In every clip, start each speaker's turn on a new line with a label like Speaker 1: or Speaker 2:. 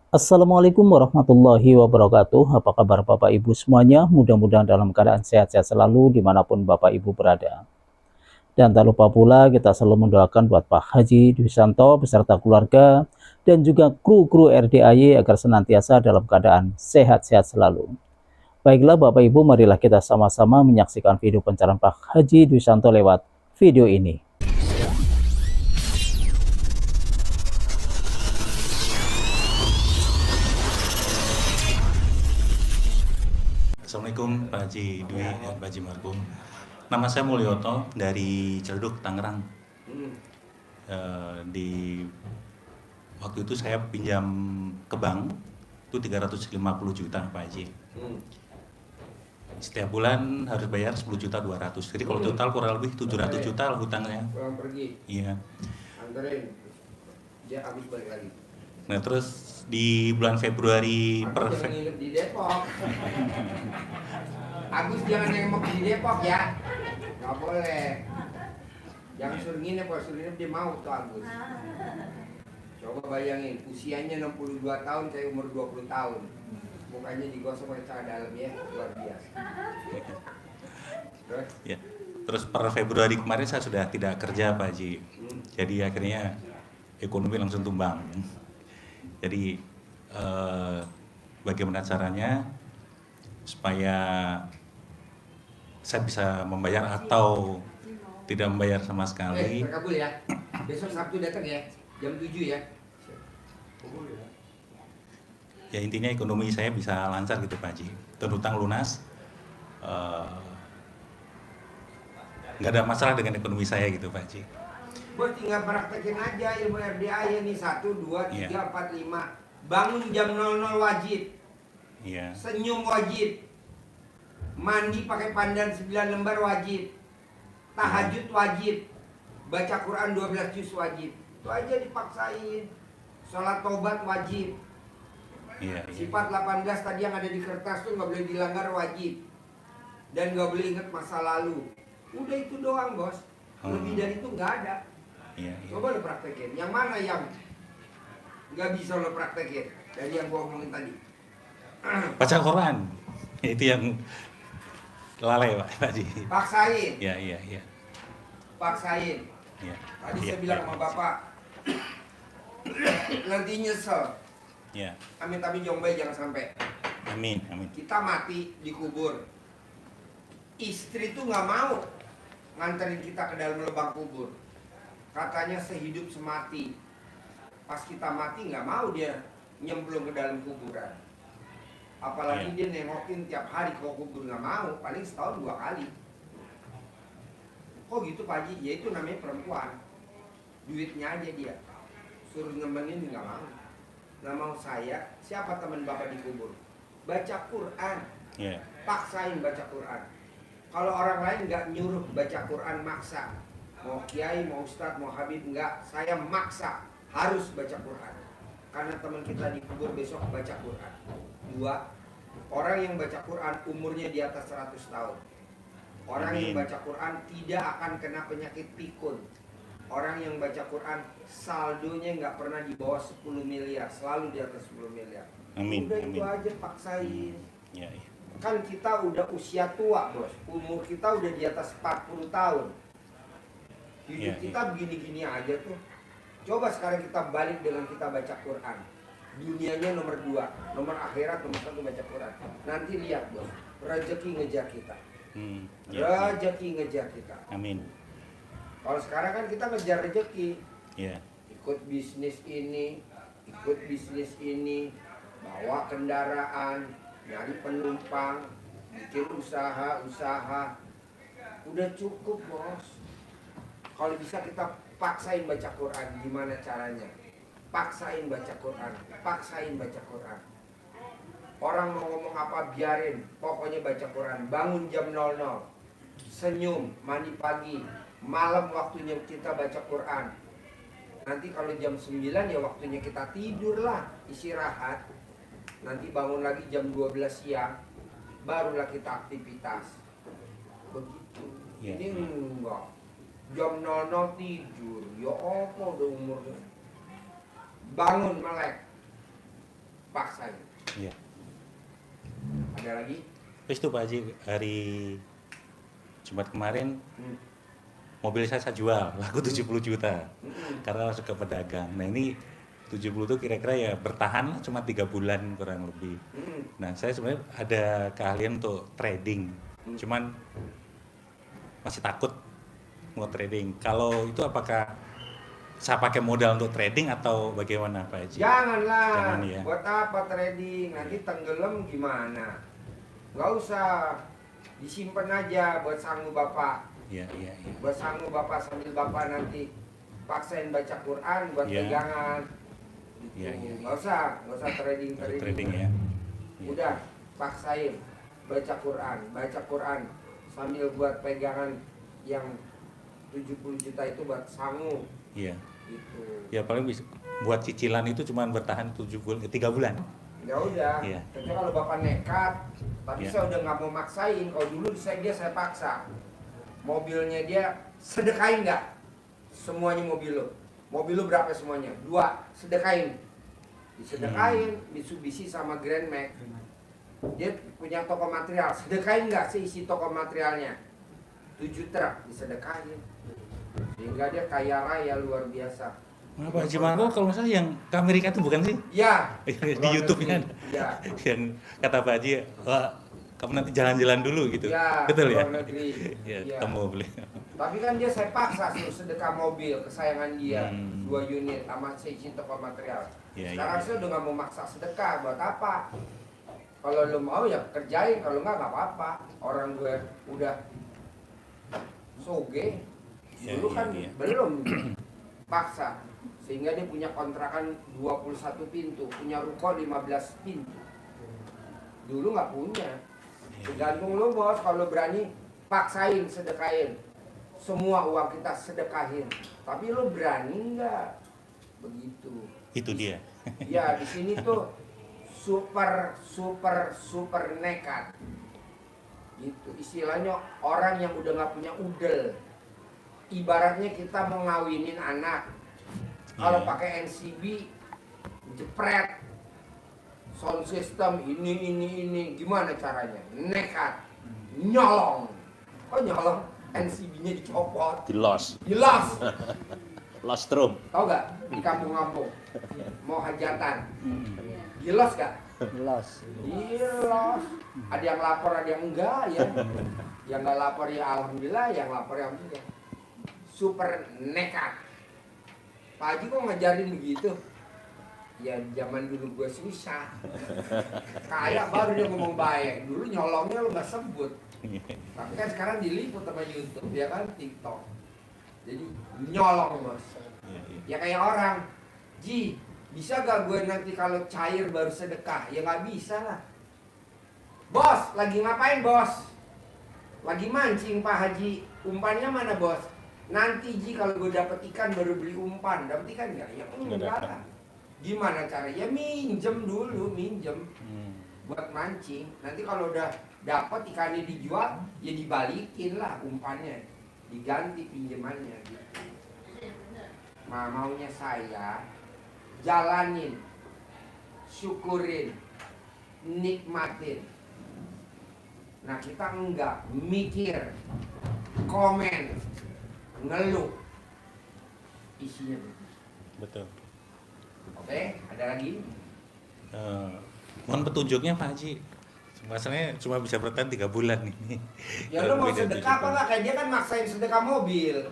Speaker 1: Assalamualaikum warahmatullahi wabarakatuh. Apa kabar Bapak Ibu semuanya? Mudah-mudahan dalam keadaan sehat-sehat selalu dimanapun Bapak Ibu berada. Dan tak lupa pula kita selalu mendoakan buat Pak Haji Dwi Santo beserta keluarga dan juga kru-kru RDAY agar senantiasa dalam keadaan sehat-sehat selalu. Baiklah Bapak Ibu, marilah kita sama-sama menyaksikan video pencalonan Pak Haji Dwi Santo lewat video ini.
Speaker 2: Assalamualaikum Pak Haji Dwi dan Pak Haji Markum. Nama saya Mulyoto dari Ciledug, Tangerang. Di waktu itu saya pinjam ke bank itu 350 juta Pak Haji. Setiap bulan harus bayar 10.200.000. Jadi kalau total kurang lebih 700 juta lah hutangnya.
Speaker 3: Pulang pergi,
Speaker 2: Iya.
Speaker 3: anterin, dia habis balik lagi.
Speaker 2: Nah terus di bulan Februari
Speaker 3: Agus jangan nginep di Depok. Agus jangan nginep di Depok ya, nggak boleh. Jangan suruh nginep, kalau suruh nginep dia mau tuh Agus. Coba bayangin, usianya 62 tahun, saya umur 20 tahun. Mukanya digosok pakai celana dalam ya, luar biasa. Terus?
Speaker 2: Ya. Terus per Februari kemarin saya sudah tidak kerja Pak Haji. Jadi akhirnya ekonomi langsung tumbang. Jadi bagaimana caranya supaya saya bisa membayar atau tidak membayar sama sekali?
Speaker 3: Terkabul ya. Besok Sabtu datang ya, jam 7 ya.
Speaker 2: Ya intinya ekonomi saya bisa lancar gitu Pak Haji. Dan hutang lunas, nggak ada masalah dengan ekonomi saya gitu Pak Haji.
Speaker 3: Bos tinggal praktekin aja ilmu RDA ini 1, 2, 3, 4, 5. Bangun jam 00 wajib.
Speaker 2: Iya.
Speaker 3: Senyum wajib. Mandi pakai pandan 9 lembar wajib. Tahajud wajib. Baca Quran 12 juz wajib. Itu aja dipaksain. Sholat tobat wajib.
Speaker 2: Iya.
Speaker 3: Sifat 18 tadi yang ada di kertas tuh nggak boleh dilanggar wajib. Dan nggak boleh ingat masa lalu. Udah itu doang bos. Lebih dari itu nggak ada.
Speaker 2: Iya.
Speaker 3: Coba lo praktekin. Yang mana yang nggak bisa lo praktekin dari yang gua omongin tadi?
Speaker 2: Baca Quran. Itu yang lalai Pak Haji.
Speaker 3: Paksain.
Speaker 2: Iya.
Speaker 3: Paksain.
Speaker 2: Iya.
Speaker 3: Tadi
Speaker 2: Iya,
Speaker 3: saya bilang
Speaker 2: iya.
Speaker 3: sama bapak, nanti nyesel.
Speaker 2: Iya.
Speaker 3: Amin tapi jombai jangan sampai.
Speaker 2: Amin.
Speaker 3: Kita mati dikubur. Istri tuh nggak mau nganterin kita ke dalam lubang kubur. Katanya sehidup semati. Pas kita mati nggak mau dia nyemplung ke dalam kuburan. Apalagi dia nengokin tiap hari ke kubur, nggak mau. Paling setahun 2 kali. Kok gitu Pak Haji? Ya itu namanya perempuan. Duitnya aja dia. Suruh nemenin nggak mau. Nggak mau saya. Siapa teman bapak di kubur? Baca Quran.
Speaker 2: Iya.
Speaker 3: Paksain baca Quran. Kalau orang lain nggak nyuruh baca Quran, maksa. Mau kiai, mau ustadz, mau habib, nggak. Saya maksa harus baca Quran. Karena teman kita di kubur besok baca Quran. 2, orang yang baca Quran umurnya di atas 100 tahun. Orang yang baca Quran tidak akan kena penyakit pikun. Orang yang baca Quran saldonya nggak pernah di bawah 10 miliar, selalu di atas 10 miliar.
Speaker 2: Amin.
Speaker 3: Udah itu aja paksain.
Speaker 2: Iya.
Speaker 3: Kan kita udah usia tua bos, umur kita udah di atas 40 tahun. Hidup kita begini-gini aja tuh. Coba sekarang kita balik dengan kita baca Quran. Dunianya nomor 2, nomor akhirat nomor 1 baca Quran. Nanti lihat bos, rezeki ngejar kita. Rezeki ngejar kita.
Speaker 2: Amin.
Speaker 3: Kalau sekarang kan kita ngejar rezeki.
Speaker 2: Iya.
Speaker 3: Ikut bisnis ini, bawa kendaraan, nyari penumpang, bikin usaha. Udah cukup bos. Kalau bisa kita paksain baca Quran. Gimana caranya? Paksain baca Quran. Orang mau ngomong apa biarin, pokoknya baca Quran. Bangun jam 00, senyum, mandi pagi, malam waktunya kita baca Quran. Nanti kalau jam 9 ya waktunya kita tidur lah, istirahat. Nanti bangun lagi jam 12 siang, barulah kita aktivitas. Begitu. Ini enggak. Jam 00 tidur, ya apa udah umurnya. Bangun melek. paksain.
Speaker 2: Iya.
Speaker 3: Ada lagi?
Speaker 2: Terus tuh Pak Haji, hari Jumat kemarin mobil saya jual, laku 70 juta. Karena langsung ke pedagang. Nah ini 70 tuh kira-kira ya bertahan lah cuma 3 bulan kurang lebih. Nah saya sebenarnya ada keahlian untuk trading. Cuman masih takut mau trading. Kalau itu apakah saya pakai modal untuk trading atau bagaimana Pak Haji?
Speaker 3: Janganlah.
Speaker 2: Jangan ya.
Speaker 3: Buat apa trading? Nanti tenggelam gimana? Nggak usah. Disimpan aja buat sanggup Bapak.
Speaker 2: Iya.
Speaker 3: Buat sanggup Bapak sambil Bapak nanti paksain baca Quran buat
Speaker 2: Iya.
Speaker 3: pegangan.
Speaker 2: Iya.
Speaker 3: Nggak usah trading.
Speaker 2: Trading ya. Iya.
Speaker 3: Udah, paksain baca Quran sambil buat pegangan yang 70 juta itu buat sangu.
Speaker 2: Iya.
Speaker 3: Gitu.
Speaker 2: Ya paling bisa buat cicilan itu cuma bertahan 3 bulan.
Speaker 3: Ya udah,
Speaker 2: Iya.
Speaker 3: tapi kalau Bapak nekat, tapi
Speaker 2: Iya.
Speaker 3: saya udah nggak mau maksain. Kalau dulu saya paksa. Mobilnya dia sedekain nggak? Semuanya mobil lo berapa semuanya? 2, sedekain. Disedekain Mitsubishi sama Grand Max. Dia punya toko material, sedekain nggak seisi toko materialnya? 7 truk disedekain. Sehingga dia kaya raya luar biasa.
Speaker 2: Nah, Pak Haji Marmo kalau misalnya yang ke Amerika itu bukan sih?
Speaker 3: Ya.
Speaker 2: Di YouTube-nya ada.
Speaker 3: Ya.
Speaker 2: Yang kata Pak Haji, wah kamu nanti jalan-jalan dulu gitu.
Speaker 3: Ya,
Speaker 2: Betul ya?
Speaker 3: luar negeri.
Speaker 2: Ya,
Speaker 3: Ya.
Speaker 2: ketemu beli.
Speaker 3: Tapi kan dia saya paksa suruh sedekah mobil kesayangan dia 2
Speaker 2: Hmm.
Speaker 3: unit sama seisi toko material.
Speaker 2: Ya,
Speaker 3: Sekarang
Speaker 2: ya,
Speaker 3: saya udah nggak mau maksa sedekah, buat apa? Kalau lo mau ya kerjain, kalau nggak apa-apa. Orang gue udah soge,
Speaker 2: Ya,
Speaker 3: dulu
Speaker 2: ya,
Speaker 3: kan
Speaker 2: ya.
Speaker 3: belum paksa. Sehingga dia punya kontrakan 21 pintu, punya ruko 15 pintu. Dulu nggak punya. Tergantung lo bos, kalau berani paksain, sedekahin. Semua uang kita sedekahin. Tapi lo berani nggak? Begitu.
Speaker 2: Itu dia.
Speaker 3: Ya di sini tuh super nekat. Gitu. Istilahnya orang yang udah nggak punya udel. Ibaratnya kita mau ngawinin anak. Kalau
Speaker 2: Iya.
Speaker 3: pakai NCB, jepret. Sound system ini gimana caranya? Nekat, nyolong. Kok nyolong? NCB-nya dicopot,
Speaker 2: Di-loss.
Speaker 3: dilas.
Speaker 2: Lost room.
Speaker 3: Tahu gak? Di kampung-kampung mau hajatan, dilos gak?
Speaker 1: Jelas.
Speaker 3: Dilos. Ada yang lapor, ada yang enggak ya. Yang nggak lapor ya alhamdulillah, yang lapor ya alhamdulillah. Super nekat. Pak Haji kok ngajarin begitu? Ya zaman dulu gue susah. Kayak baru dia ngomong baik. Dulu nyolongnya lu nggak sebut. Tapi kan sekarang diliput sama YouTube, ya kan TikTok. Jadi nyolong bos. Ya kayak orang, Ji, bisa gak gue nanti kalau cair baru sedekah? Ya nggak bisa lah. Bos, lagi ngapain bos? Lagi mancing Pak Haji. Umpannya mana bos? Nanti Ji kalau gue dapet ikan baru beli umpan. Dapet ikan nggak? Ya enggak lah. Gimana caranya? Ya minjem dulu, minjem buat mancing. Nanti kalau udah dapat ikannya dijual, ya dibalikin lah umpannya, diganti pinjamannya gitu. Nah, maunya saya jalanin, syukurin, nikmatin. Nah kita enggak mikir, komen, ngeluh, isinya begitu.
Speaker 2: Betul.
Speaker 3: Oke, ada lagi?
Speaker 2: Mohon petunjuknya Pak Haji. Masalahnya cuma bisa bertahan 3 bulan nih.
Speaker 3: Ya lu mau sedekah apa enggak? Kayak dia kan maksain sedekah mobil.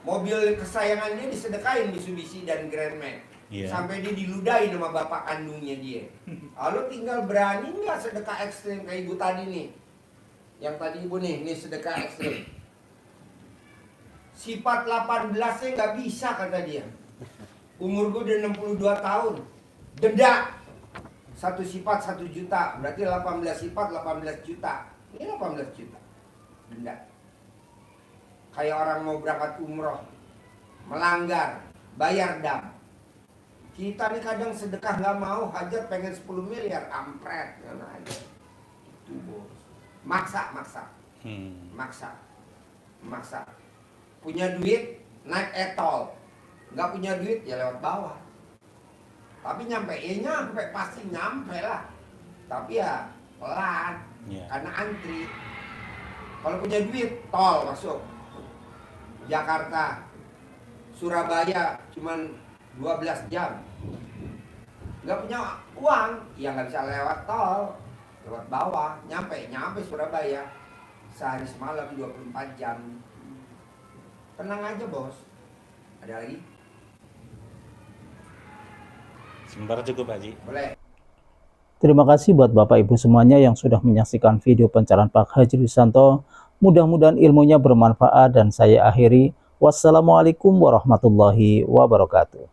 Speaker 3: Mobil kesayangan dia disedekahin Mitsubishi dan Grand Max.
Speaker 2: Iya.
Speaker 3: Sampai dia diludahin sama bapak kandungnya dia. Lalu tinggal berani nggak sedekah ekstrim kayak ibu tadi nih. Yang tadi ibu nih sedekah ekstrim. Sifat 18-nya nggak bisa kata dia. Umur gue udah 62 tahun. Denda. Satu sifat 1 juta. Berarti 18 sifat 18 juta. Ini 18 juta. Denda. Kayak orang mau berangkat umroh. Melanggar. Bayar dam. Kita nih kadang sedekah nggak mau, hajat pengen 10 miliar, ampret, nggak ada. Itu bos. Maksa. Punya duit, naik etol. Nggak punya duit, ya lewat bawah. Tapi nyampe pasti nyampe lah. Tapi ya pelan, karena antri. Kalau punya duit, tol masuk. Jakarta, Surabaya cuman 12 jam. Nggak punya uang, ya nggak bisa lewat tol, lewat bawah, nyampe Surabaya. Sehari semalam 24 jam. Tenang aja bos. Ada lagi?
Speaker 2: Sementara cukup Pak Haji.
Speaker 3: Boleh.
Speaker 1: Terima kasih buat Bapak Ibu semuanya yang sudah menyaksikan video pencerahan Pak Haji Rudianto. Mudah-mudahan ilmunya bermanfaat dan saya akhiri. Wassalamualaikum warahmatullahi wabarakatuh.